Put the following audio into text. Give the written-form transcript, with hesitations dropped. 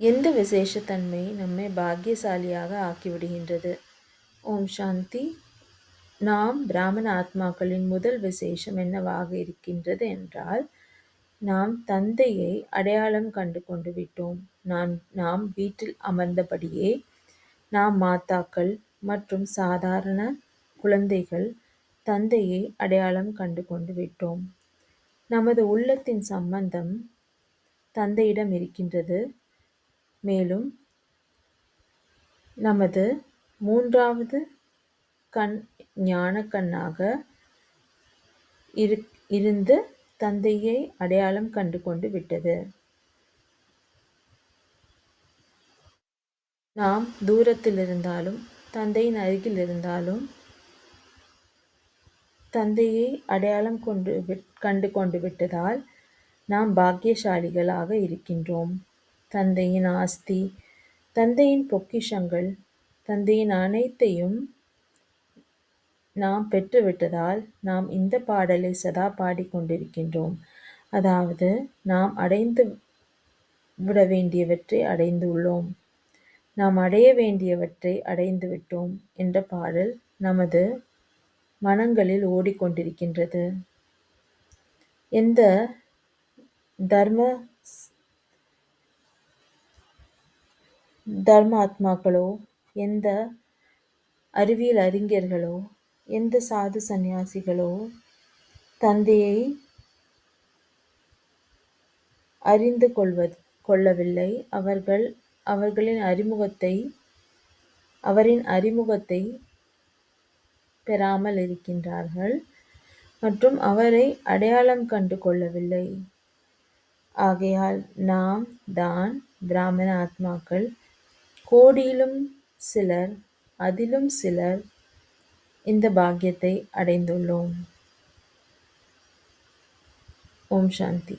எந்த விசேஷத்தன்மை நம்மை பாக்கியசாலியாக ஆக்கிவிடுகின்றது? ஓம் சாந்தி. நாம் பிராமண ஆத்மாக்களின் முதல் விசேஷம் என்னவாக இருக்கின்றது என்றால், நாம் தந்தையை அடையாளம் கண்டு கொண்டு விட்டோம். நாம் வீட்டில் அமர்ந்தபடியே நாம் மாதாக்கள் மற்றும் சாதாரண குழந்தைகள் தந்தையை அடையாளம் கண்டு கொண்டு விட்டோம். நமது உள்ளத்தின் சம்பந்தம் தந்தையிடம் இருக்கின்றது. மேலும் நமது மூன்றாவது கண் ஞான கண்ணாக இருந்து தந்தையை அடையாளம் கண்டு கொண்டு விட்டது. நாம் தூரத்தில் இருந்தாலும் தந்தையின் அருகில் இருந்தாலும் தந்தையை அடையாளம் கண்டு கொண்டு விட்டதால் நாம் பாக்கியசாலிகளாக இருக்கின்றோம். தந்தையின் ஆஸ்தி, தந்தையின் பொக்கிஷங்கள், தந்தையின் அனைத்தையும் நாம் பெற்றுவிட்டதால் நாம் இந்த பாடலை சதா பாடிக்கொண்டிருக்கின்றோம். அதாவது நாம் அடைந்து விட வேண்டியவற்றை அடைந்துள்ளோம், நாம் அடைய வேண்டியவற்றை அடைந்து விட்டோம் என்ற பாடல் நமது மனங்களில் ஓடிக்கொண்டிருக்கின்றது. எந்த தர்மாத்மாக்களோ, எந்த அறிவியல் அறிஞர்களோ, எந்த சாது சந்நியாசிகளோ தந்தையை அறிந்து கொள்ளவில்லை. அவரின் அறிமுகத்தை பெறாமல் இருக்கின்றார்கள் மற்றும் அவரை அடையாளம் கண்டு கொள்ளவில்லை. ஆகையால் நாம் தான் பிராமண ஆத்மாக்கள். கோடியிலும் சிலர், அதிலும் சிலர் இந்த பாக்கியத்தை அடைந்துள்ளோம். ஓம் சாந்தி.